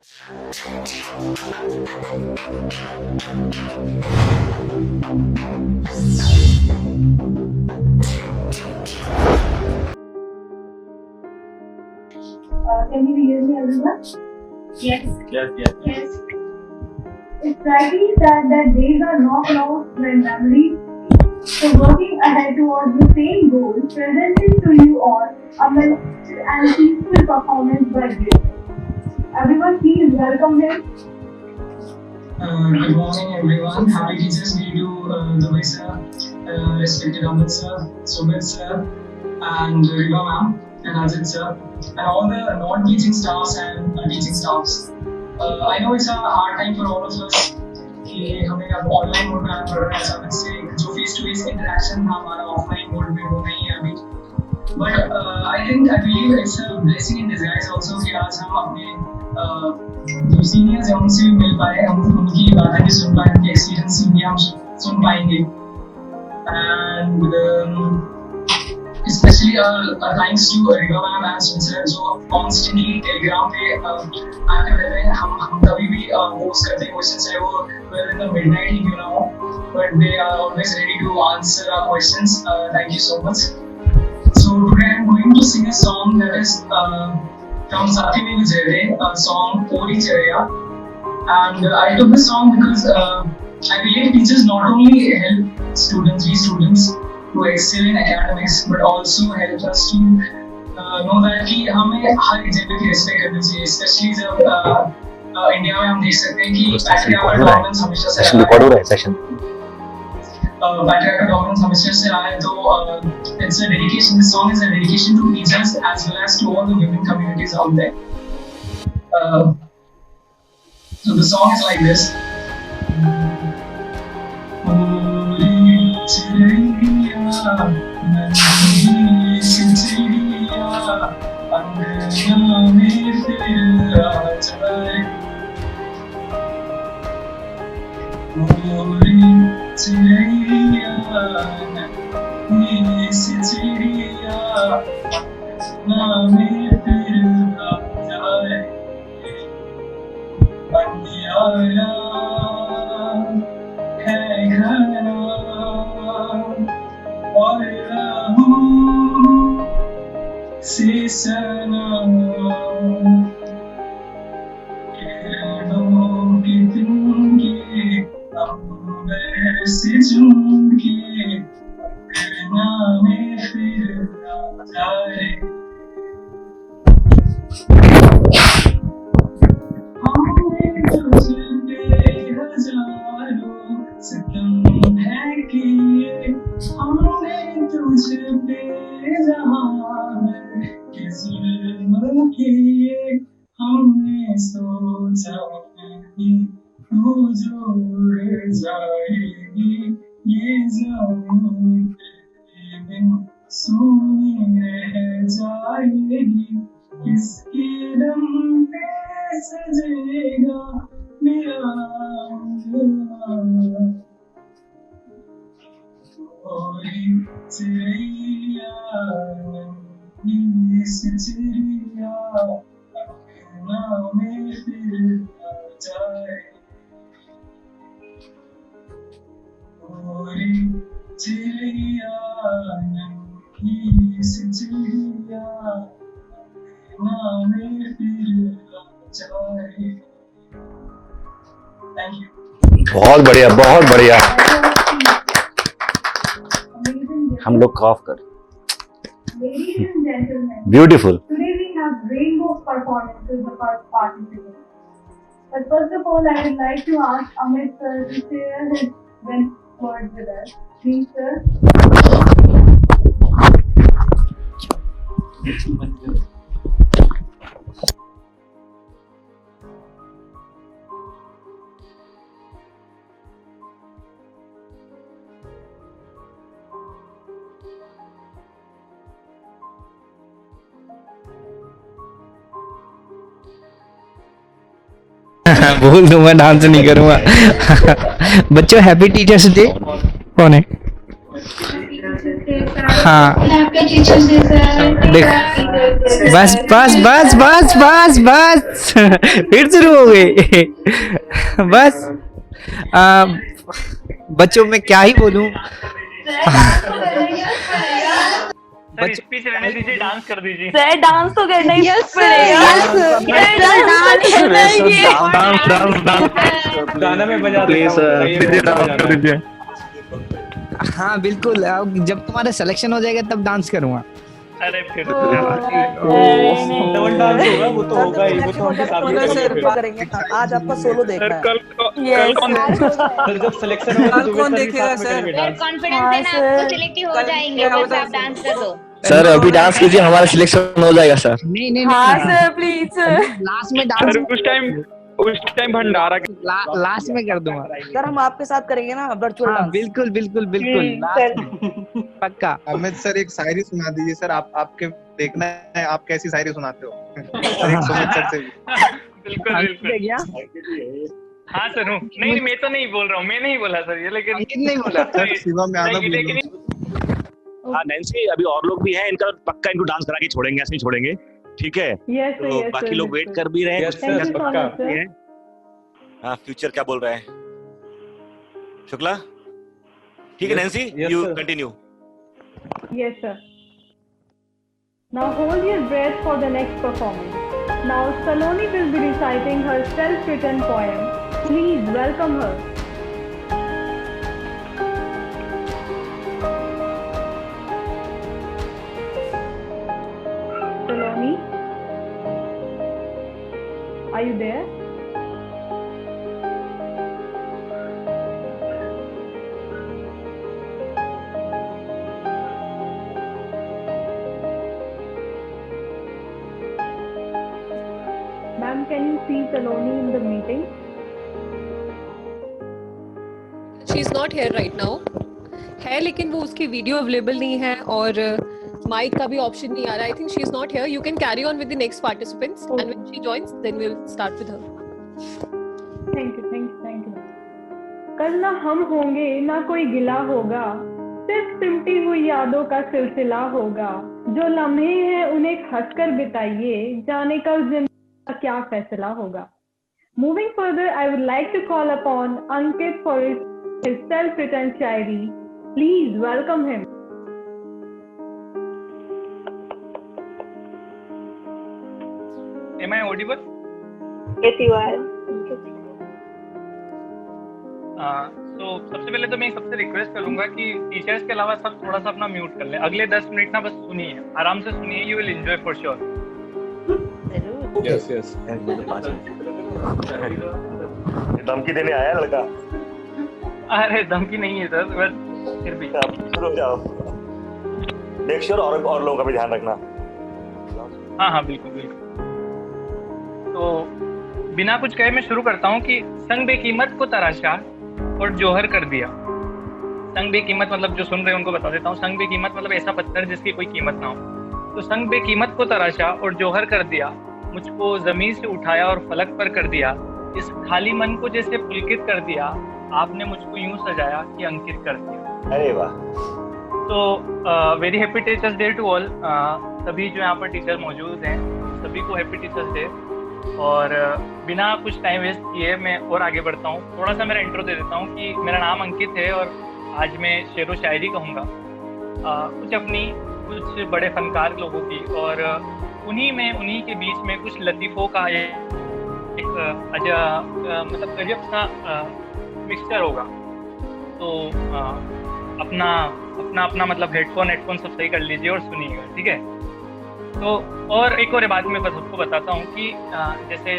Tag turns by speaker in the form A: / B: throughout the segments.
A: Can you hear me, everyone? Yes. Yes. It's likely that days are not lost when memories. So working ahead towards the same goal, presenting to you all a melodious and peaceful performance by Grace. Everyone, please welcome him.
B: Good morning, everyone. Happy Teachers Day to Dubai sir, respected Amit sir, Sumit sir, and Riva ma'am, and Ajit sir, and all the non-teaching staffs and teaching staffs. I know it's a hard time for all of us कि हमें अब online mode में आना पड़ रहा है अचानक से जो फेस टू फेस इंटरेक्शन था हमारा ऑफलाइन मोड में वो नहीं है अभी but I believe it's a blessing in disguise also कि आज हम अपने जो सीनियर्स हैं उनसे भी मिल पाए हम उनकी बातें भी सुन पाए उनके एक्सपीरियंस भी हम सुन पाएंगे and especially thanks to Riva ma'am and Spencer जो constantly Telegram पे active रहते हैं हम कभी भी post करते हैं questions चाहे वो in the midnight ही क्यों ना हो but they are always ready to answer our questions. Thank you so much. So today I'm going to sing a song that is from Sati Mein Vijay, a song Pori Chaya, and I took this song because I believe teachers not only help students to excel in academics but also help us to know that कि हमें हर एजेंडे की respect करनी चाहिए specially जब India में हम देख सकते हैं कि पैट्रियार्कल डोमिनेंस हमेशा से रहा है तो it's a dedication this song is a dedication to teachers as well as to all the women communities out there so the song is like this नन्ही सी चिड़िया अंगना में फिर आ जाए मोरी चिड़िया नन्ही सी चिड़िया अंगना में फिर आ जाए अंधियारा है घना और से सनम किरणों की तिनके अंबर से झुमके अंगना में फिर आ जाए हमने तुझ पे हजारों सितम है किए हमने तुझ पे के जुल्म किए हमने सोचा नहीं तू जोड़ जाएगी ये ज़मीन तेरे बिन सूनी रह जाएगी किसके दम पे सजेगा मेरा मोरी चिड़िया नन्ही सी चिड़िया अंगना में फिर आ जाए मोरी चिड़िया नन्ही सी चिड़िया अंगना में फिर आ जाए थैंक यू
C: बहुत बढ़िया हम लोग खौफ कर
A: Ladies and gentlemen,
C: beautiful
A: today we have rainbow performances of our participants. But first of all, I would like to ask Amit sir to share his words with us. Please, sir.
D: बोल दूं मैं dance नहीं करूंगा बच्चों happy teachers day कौन है हाँ देख बस बस बस बस बस बस फिर शुरू हो गए बस बच्चों में क्या ही बोलूं।
E: सर स्पीच रहने दीजिए, डांस कर दीजिए।
F: सर डांस तो करना ही पड़ेगा।
E: गाना में बजा
G: दीजिए।
D: हाँ बिल्कुल, अब जब तुम्हारा सिलेक्शन हो जाएगा तब डांस करूंगा।
E: अरे फिर
F: डबल
E: डांस होगा, वो तो होगा ही, वो तो हमके सामने
H: सर करेंगे। आज आपका सोलो देखना है।
E: कल कौन सर जब सिलेक्शन होगा तो
H: कौन देखेगा सर?
F: कॉन्फिडेंस है ना, आपको सिलेक्ट ही हो जाएंगे, बस आप डांस कर दो।
G: सर अभी डांस कीजिए, हमारा सिलेक्शन हो जाएगा सर।
D: नहीं नहीं
F: हाँ सर प्लीज सर।
D: लास्ट में डांस,
E: उस टाइम भंडारा
D: लास्ट में कर दूंगा
H: सर हम आपके साथ करेंगे ना वर्चुअल
D: हाँ
H: डांस।
D: बिल्कुल बिल्कुल बिल्कुल last में, पक्का।
I: अमित सर एक शायरी सुना दीजिए सर। आपके देखना है आप कैसी शायरी सुनाते हो। एक सुमित सर से भी।
E: बिल्कुल बिल्कुल। हाँ सर हूँ। नहीं मैं तो नहीं बोल रहा हूँ, मैं नहीं बोला सर ये, लेकिन
D: नहीं बोला
I: सर शिवम यादव
E: लेकिन
C: हाँ नैन्सी, अभी और लोग भी हैं, इनका पक्का इनको डांस करा के छोड़ेंगे, ऐसे नहीं छोड़ेंगे, ठीक है? तो बाकी लोग वेट कर भी रहे हैं। हाँ फ्यूचर क्या बोल रहे हैं शुक्ला? ठीक है Nancy, you continue.
A: Yes, sir. Now hold your breath for the next performance. Now Saloni will be reciting her self-written poem. Please welcome her. Saloni, are you there? Ma'am, can you see Saloni in the meeting?
J: She is not hair right now, है लेकिन वो उसकी video available नहीं है और mic का भी option नहीं आ रहा। I think she is not here. You can carry on with the next participants and when she joins then we will start with her.
A: Thank you. कल ना हम होंगे ना कोई गिला होगा, सिर्फ सिमटी हुई यादों का सिलसिला होगा। जो लम्हे हैं उन्हें हंसकर बिताइए, जाने कल जिंदगी का क्या फैसला होगा। Moving further, I would like to call upon Ankit for his self-written Shayari. Please welcome him.
E: Am I audible?
F: Yes, you are.
E: तो सबसे पहले तो मैं सबसे रिक्वेस्ट करूंगा कि टीचर्स के अलावा सब थोड़ा सा अपना म्यूट कर लें। अगले 10 मिनट ना बस सुनिए, आराम से सुनिए, you will enjoy for sure.
G: Yes
C: धमकी देने आया लड़का।
E: अरे धमकी नहीं है सर, बस फिर भी
C: शुरू हो जाओ। मेक श्योर और लोगों का भी ध्यान रखना।
E: हाँ बिल्कुल बिल्कुल। तो बिना कुछ कहे मैं शुरू करता हूँ कि संग बेकीमत को तराशा और जौहर कर दिया। संग बेकीमत मतलब जो सुन रहे हैं उनको बता देता हूँ। संग बेकीमत मतलब ऐसा पत्थर जिसकी कोई कीमत ना हो। तो संग बेकीमत को तराशा और जौहर कर दिया, मुझको जमीन से उठाया और फलक पर कर दिया। इस खाली मन को जैसे पुलकित कर दिया, आपने मुझको यूं सजाया कि अंकित कर दिया।
C: अरे वाह।
E: तो very happy teachers day to all. सभी जो यहाँ पर टीचर मौजूद हैं सभी को हैप्पी टीचर्स डे। और बिना कुछ टाइम वेस्ट किए मैं और आगे बढ़ता हूँ। थोड़ा सा मेरा इंट्रो दे देता हूँ कि मेरा नाम अंकित है और आज मैं शेर व शायरी कहूँगा कुछ अपनी, कुछ बड़े फनकार लोगों की, और उन्हीं के बीच में कुछ लतीफ़ों का एक मतलब गजब सा मिक्सचर होगा। तो अपना मतलब हेडफोन सब सही कर लीजिए और सुनिएगा, ठीक है? तो और एक और बात मैं बस आपको बताता हूँ कि जैसे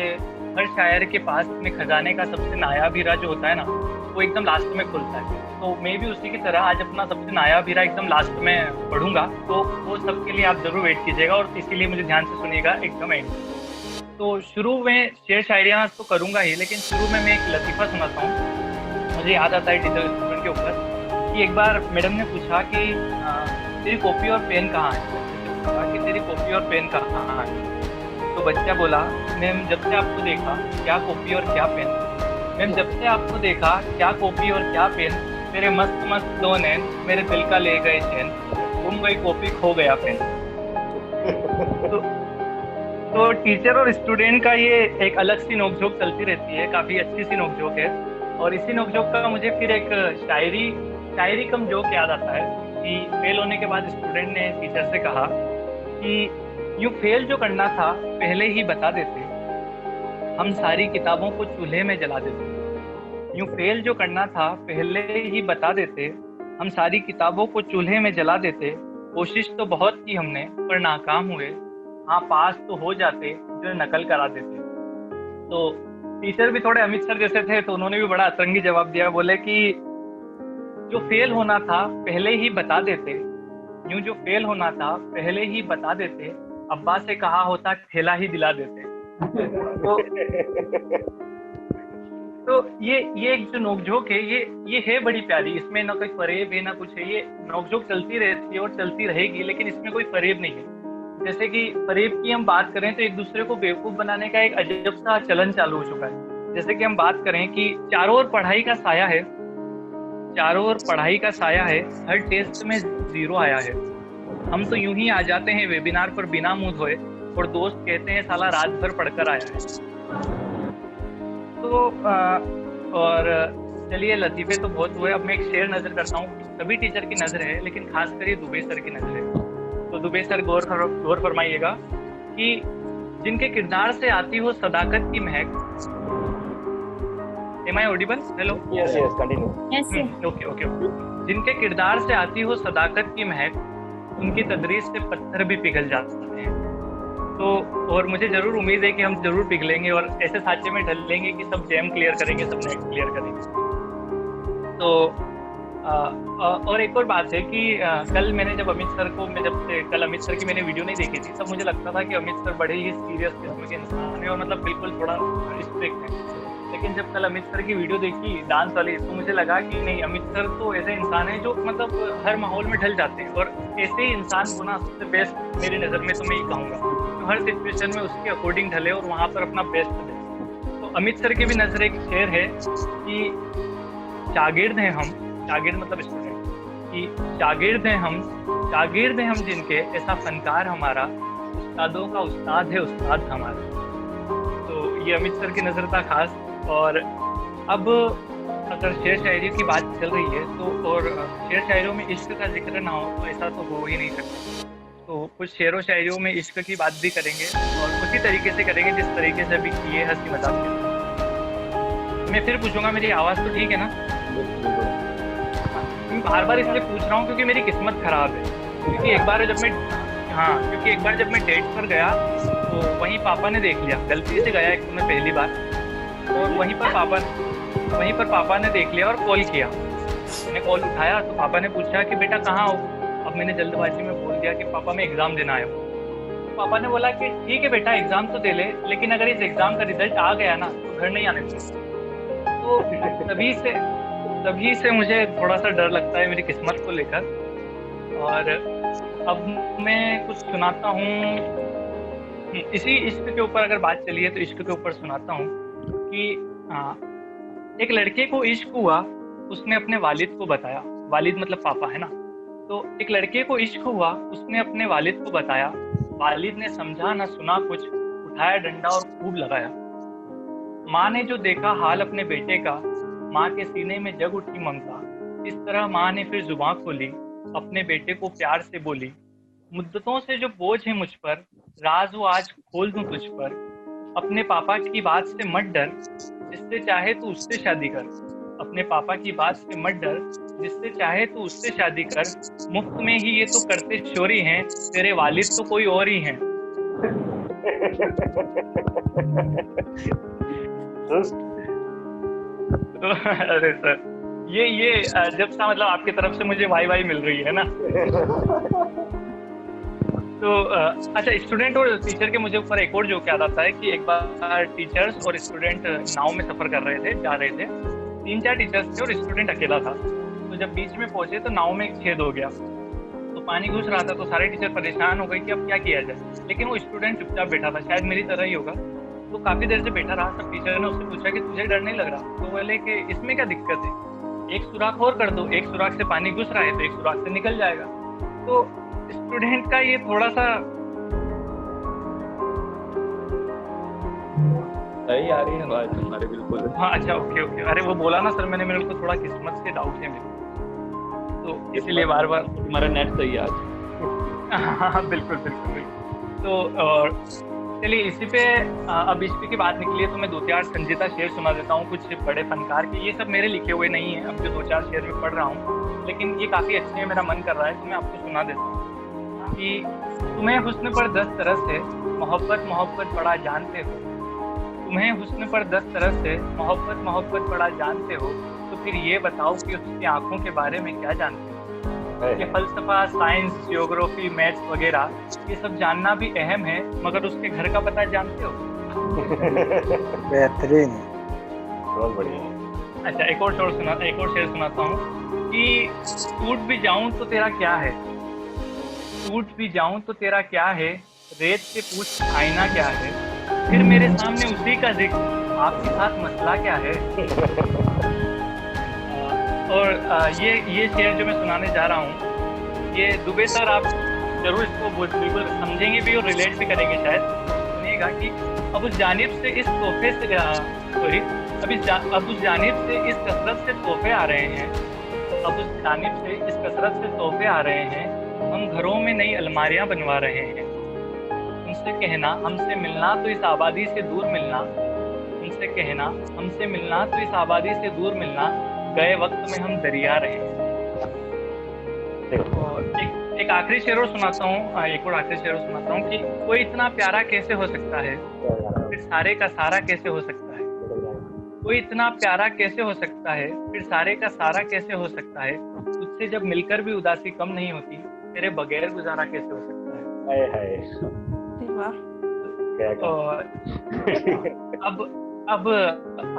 E: हर शायर के पास अपने खजाने का सबसे नायाब हीरा जो होता है ना, वो एकदम लास्ट में खुलता है। तो मैं भी उसी की तरह आज अपना सबसे नायाब हीरा एकदम लास्ट में पढ़ूंगा। तो वो सबके लिए आप ज़रूर वेट कीजिएगा और इसीलिए मुझे ध्यान से सुनिएगा एकदम एंड। तो शुरू में शेर शायरियाँ तो करूँगा ही, लेकिन शुरू में मैं एक लतीफ़ा सुनाता हूँ। मुझे याद आता है टीचर स्टूडेंट के ऊपर कि एक बार मैडम ने पूछा कि तेरी कॉपी और पेन कहाँ है। कि तेरी कॉपी और पेन कहाँ है। तो बच्चा बोला, मैम जब से आपको देखा क्या कॉपी और क्या पेन। मैम जब से आपको देखा क्या कॉपी और क्या पेन, मेरे मस्त मस्त दो नैन मेरे दिल का ले गए चैन, गुम गई कॉपी खो गया पेन। तो तो टीचर और स्टूडेंट का ये एक अलग सी नोकझोंक चलती रहती है, काफ़ी अच्छी सी नोकझोंक है। और इसी नोकझोंक का मुझे फिर एक शायरी कम जोक याद आता है कि फेल होने के बाद स्टूडेंट ने टीचर से कहा कि यूँ फेल जो करना था पहले ही बता देते, हम सारी किताबों को चूल्हे में जला देते। यूँ फेल जो करना था पहले ही बता देते, हम सारी किताबों को चूल्हे में जला देते। कोशिश तो बहुत की हमने पर नाकाम हुए, हाँ पास तो हो जाते जो नकल करा देते। तो टीचर भी थोड़े अमित सर जैसे थे, तो उन्होंने भी बड़ा अतरंगी जवाब दिया, बोले कि जो फेल होना था पहले ही बता देते, यूं जो फेल होना था पहले ही बता देते, अब्बा से कहा होता ठेला ही दिला देते। तो ये एक जो नोकझोंक है ये है बड़ी प्यारी, इसमें ना कोई फरेब है ना कुछ है, ये नोकझोंक चलती रहती है और चलती रहेगी, लेकिन इसमें कोई फरेब नहीं है। जैसे कि फरेब की हम बात करें तो एक दूसरे को बेवकूफ बनाने का एक अजब सा चलन चालू हो चुका है। जैसे कि हम बात करें कि चारों ओर पढ़ाई का साया है, चारों ओर पढ़ाई का साया है, हर टेस्ट में 0 आया है। हम तो यूं ही आ जाते हैं वेबिनार पर बिना मुंह धोए, और दोस्त कहते हैं साला रात भर पढ़कर आया है। तो और चलिए लतीफे तो बहुत हुए, अब मैं एक शेर नजर करता हूँ। सभी टीचर की नजर है, लेकिन खासकर ये दुबे सर की नजर है। तो दुबे सर गौर फरमाइएगा कि जिनके किरदार से आती हो सदाकत की महक। Am I audible? Hello?
C: Yes, continue.
F: Yes, sir.
E: Okay. जिनके किरदार से आती हो सदाकत की महक, उनकी तदरीस से पत्थर भी पिघल जाते हैं। तो और मुझे जरूर उम्मीद है कि हम जरूर पिघलेंगे और ऐसे साँचे में ढल लेंगे कि सब जैम क्लियर करेंगे, सब नेट क्लियर करेंगे। तो और एक और बात है कि कल मैंने जब कल अमित सर की मैंने वीडियो नहीं देखी थी, तब मुझे लगता था कि अमित सर बड़े ही सीरियस किस्म के इंसान है और मतलब बिल्कुल थोड़ा स्ट्रिक्ट है। लेकिन जब कल अमित सर की वीडियो देखी डांस वाली, तो मुझे लगा कि नहीं, अमित सर तो ऐसे इंसान है जो मतलब हर माहौल में ढल जाते हैं, और ऐसे ही इंसान को ना सबसे बेस्ट मेरी नज़र में तो मैं ये कहूँगा, तो हर सिचुएशन में उसके अकॉर्डिंग ढले और वहाँ पर अपना बेस्ट दे। तो अमित सर की भी नज़र एक शेर है कि शागिर्द हैं हम, शागिर्द मतलब स्टूडेंट, कि शागिर्द हैं हम जिनके, ऐसा फनकार हमारा, उस्तादों का उस्ताद है उस्ताद हमारा। तो ये अमित सर की नज़र था खास। और अब अगर शेर शायरी की बात चल रही है तो, और शेर शायरों में इश्क का जिक्र ना हो तो ऐसा तो हो ही नहीं सकता। तो कुछ शेरों शायरियों में इश्क की बात भी करेंगे और उसी तरीके से करेंगे जिस तरीके से अभी किए हंसी मजाक के। मैं फिर पूछूंगा, मेरी आवाज़ तो ठीक है ना? मैं बार बार इसलिए पूछ रहा हूँ क्योंकि मेरी किस्मत खराब है। क्योंकि एक बार जब मैं डेट पर गया तो वहीं पापा ने देख लिया, गलती से गया एक तो मैं पहली बार, और वहीं पर पापा ने देख लिया और कॉल किया। मैंने कॉल उठाया तो पापा ने पूछा कि बेटा कहाँ हो? अब मैंने जल्दबाजी में बोल दिया कि पापा मैं एग्ज़ाम देना आया हूँ। पापा ने बोला कि ठीक है बेटा एग्ज़ाम तो दे ले, लेकिन अगर इस एग्ज़ाम का रिजल्ट आ गया ना तो घर नहीं आने दूँगा। तो तभी से मुझे थोड़ा सा डर लगता है मेरी किस्मत को लेकर। और अब मैं कुछ सुनाता हूँ इसी इश्क के ऊपर, अगर बात चली है तो इश्क के ऊपर सुनाता हूँ कि एक लड़के को इश्क हुआ, उसने अपने वालिद को बताया। वालिद मतलब पापा है ना। तो एक लड़के को इश्क हुआ, उसने अपने वालिद को बताया। वालिद ने समझा ना सुना कुछ, उठाया डंडा और खूब लगाया। माँ ने जो देखा हाल अपने बेटे का, माँ के सीने में जग उठी ममता। इस तरह माँ ने फिर जुबान खोली, अपने बेटे को प्यार से बोली, मुद्दतों से जो बोझ है मुझ पर, राज वो आज खोल दूं तुझ पर। अपने पापा की बात से मत डर, जिससे चाहे तू उससे शादी कर। अपने पापा की बात से मत डर, जिससे चाहे तू उससे शादी कर। मुफ्त में ही ये तो करते चोरी हैं, तेरे वालिद तो कोई और ही हैं। अरे सर, ये जब सा मतलब आपकी तरफ से मुझे वाई मिल रही है ना। तो अच्छा, स्टूडेंट और टीचर के मुझे ऊपर एक और जोक याद आता है कि एक बार टीचर्स और स्टूडेंट नाव में सफ़र कर रहे थे, जा रहे थे। 3-4 टीचर्स थे और स्टूडेंट अकेला था। तो जब बीच में पहुंचे तो नाव में एक छेद हो गया, तो पानी घुस रहा था। तो सारे टीचर परेशान हो गए कि अब क्या किया जाए, लेकिन वो स्टूडेंट चुपचाप बैठा था, शायद मेरी तरह ही होगा। तो काफ़ी देर से बैठा रहा। तब टीचर ने उससे पूछा कि तुझे डर नहीं लग रहा? तो बोले कि इसमें क्या दिक्कत है, एक सुराख और कर दो, एक सुराख से पानी घुस रहा है तो एक सुराख से निकल जाएगा। तो स्टूडेंट का ये थोड़ा सा
K: सही आ रही है आवाज तुम्हारी बिल्कुल।
E: हाँ अच्छा ओके ओके। अरे वो बोला ना सर मैंने, मेरे को थोड़ा किस्मत से डाउट है मेरे, तो इसीलिए बार बार।
K: तुम्हारा नेट सही है आज।
E: हाँ बिल्कुल बिल्कुल बिल्कुल। तो चलिए इसी पे अब इस पे की बात निकली है तो मैं 2-4 संजीदा शेर सुना देता हूँ कुछ बड़े फनकार के। ये सब मेरे लिखे हुए नहीं है, अब जो 2-4 शेर में पढ़ रहा हूँ, लेकिन ये काफ़ी अच्छे हैं, मेरा मन कर रहा है तो मैं आपको सुना देता हूँ कि तुम्हें हुस्न पर 10 तरह से मोहब्बत मोहब्बत बड़ा जानते हो, तुम्हें हुस्न पर 10 तरह से मोहब्बत मोहब्बत बड़ा जानते हो, तो फिर ये बताओ कि उसकी आंखों के बारे में क्या जानते हो। ये फलसफा, साइंस, जियोग्राफी, मैथ्स वगैरह ये सब जानना भी अहम है, मगर उसके घर का पता जानते हो?
L: बेहतरीन,
K: बहुत बढ़िया।
E: अच्छा एक और शेर सुनाता हूँ कि टूट भी जाऊं तो तेरा क्या है, टूट भी जाऊं तो तेरा क्या है, रेत से पूछ आईना क्या है, फिर मेरे सामने उसी का जिक्र, आपके साथ मसला क्या है। और ये शेर जो मैं सुनाने जा रहा हूँ, ये दुबे सर आप जरूर इसको बिल्कुल समझेंगे भी और रिलेट भी करेंगे शायद। सुनिएगा कि अब उस जानिब से इस तोहफे से अब उस जानिब से इस कसरत से तोहफे आ रहे हैं, अब उस जानिब से इस कसरत से तोहफे आ रहे हैं, हम घरों में नई अलमारियाँ बनवा रहे हैं। उनसे कहना हमसे मिलना तो इस आबादी से दूर मिलना, उनसे कहना हमसे मिलना तो इस आबादी से दूर मिलना, गए वक्त में हम दरिया रहे हैं। एक आखिरी शेर और सुनाता हूँ, एक और आखिरी शेर और सुनाता हूँ कि कोई इतना प्यारा कैसे हो सकता है, फिर सारे का सारा कैसे हो सकता है, कोई इतना प्यारा कैसे हो सकता है, फिर सारे का सारा कैसे हो सकता है, तुझसे जब मिलकर भी उदासी कम नहीं होती, तेरे बगैर गुजारा कैसे हो सकता है। अब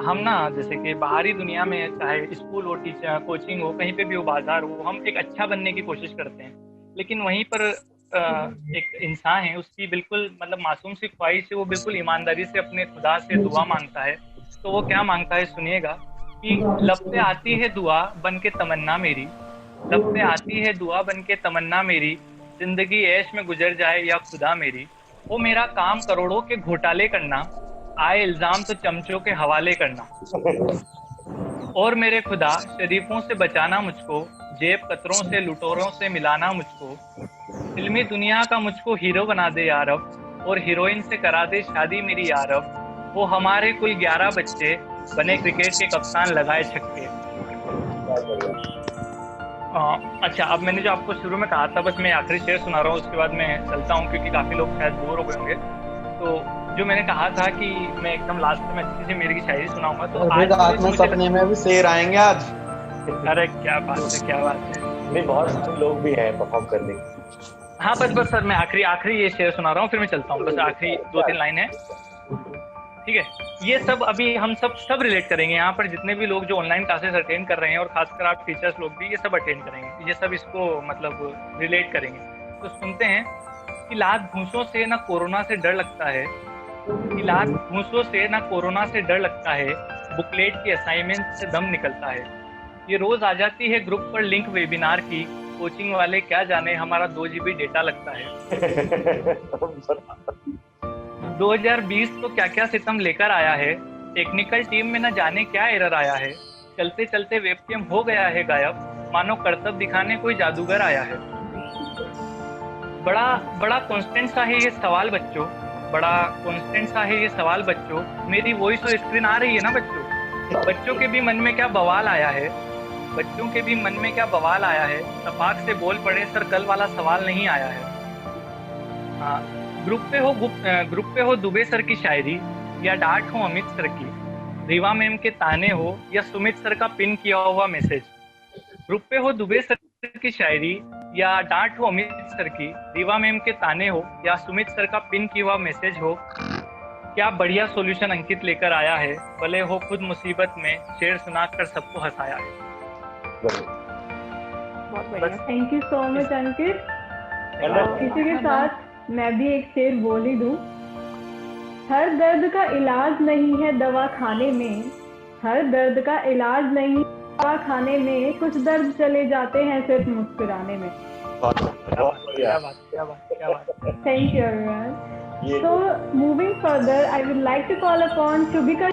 E: हम ना जैसे कि बाहरी दुनिया में चाहे स्कूल हो, टीचर, कोचिंग हो, कहीं पे भी हो, बाजार हो, हम एक अच्छा बनने की कोशिश करते हैं, लेकिन वहीं पर एक इंसान है, उसकी बिल्कुल मतलब मासूम सी ख्वाहिश है, वो बिल्कुल ईमानदारी से अपने खुदा से दुआ मांगता है। तो वो क्या मांगता है सुनिएगा कि लब पे आती है दुआ बन के तमन्ना मेरी, लब पे आती है दुआ बन के तमन्ना मेरी, जिंदगी ऐश में गुजर जाए या खुदा मेरी, वो मेरा काम करोड़ों के घोटाले करना, आए इल्जाम तो चमचों के हवाले करना, और मेरे खुदा शरीफों से बचाना मुझको, जेब कतरों से लुटोरों से मिलाना मुझको, फिल्मी दुनिया का मुझको हीरो बना दे यारब, और हीरोइन से करा दे शादी मेरी यारब, वो हमारे कुल 11 बच्चे बने क्रिकेट के कप्तान लगाए छक्के। अच्छा अब मैंने जो आपको शुरू में कहा था, बस मैं आखिरी शेर सुना रहा हूँ, उसके बाद मैं चलता हूँ क्योंकि काफ़ी लोग शायद बोर हो गए होंगे। तो जो मैंने कहा था कि मैं एकदम लास्ट में अच्छी सी मेरी की शायरी सुनाऊंगा, तो
L: आज में सपने में भी शेर आएंगे आज।
E: अरे क्या बात है, क्या बात है।
K: नहीं बहुत सारे लोग भी हैं परफॉर्म करने के।
E: हाँ बस सर मैं आखिरी ये शेर सुना रहा हूँ, फिर मैं चलता हूँ, बस आखिरी 2-3 लाइन है, ठीक है। ये सब अभी हम सब रिलेट करेंगे, यहाँ पर जितने भी लोग जो ऑनलाइन क्लासेस अटेंड कर रहे हैं, और खासकर आप टीचर्स लोग भी ये सब अटेंड करेंगे, ये सब इसको मतलब रिलेट करेंगे। तो सुनते हैं कि लात घूंसों से ना कोरोना से डर लगता है, कि लात घूंसों से ना कोरोना से डर लगता है, बुकलेट की असाइनमेंट से दम निकलता है, ये रोज आ जाती है ग्रुप पर लिंक वेबिनार की, कोचिंग वाले क्या जाने हमारा 2 GB डेटा लगता है। 2020 तो क्या क्या सितम लेकर आया है, टेक्निकल टीम में न जाने क्या एरर आया है, चलते चलते वेबकैम हो गया है गायब, मानो करतब दिखाने कोई जादूगर आया है। बड़ा कांस्टेंट सा है ये सवाल बच्चों, बड़ा कांस्टेंट सा है ये सवाल बच्चों, मेरी वॉइस और स्क्रीन आ रही है ना बच्चों, बच्चों के भी मन में क्या बवाल आया है, बच्चों के भी मन में क्या बवाल आया है, तपाक से बोल पड़े सर कल वाला सवाल नहीं आया है। हाँ, ग्रुप पे हो दुबे सर की शायरी, या डांट हो अमित सर की, रीवा मैम के ताने हो, या सुमित सर का पिन किया हुआ मैसेज। ग्रुप पे हो दुबे सर की शायरी, या डांट हो अमित सर की, रीवा मैम के ताने हो, या सुमित सर का पिन किया हुआ मैसेज हो, क्या बढ़िया सॉल्यूशन अंकित लेकर आया है, भले हो खुद मुसीबत में शेर सुनाकर सबको हंसाया है।
A: बहुत बढ़िया, थैंक यू सो मच अंकित। इसी के साथ मैं भी एक शेर बोल ही दूं। हर दर्द का इलाज नहीं है दवा खाने में, हर दर्द का इलाज नहीं दवा खाने में, कुछ दर्द चले जाते हैं सिर्फ मुस्कुराने में।
K: बहुत बढ़िया।
E: क्या बात।
A: Thank you everyone. So, moving further, I would like to call upon Shubhika,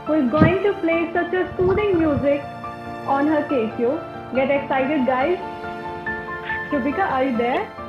A: who is going to play such a soothing music on her Casio. Get excited, guys. Shubhika, are you there?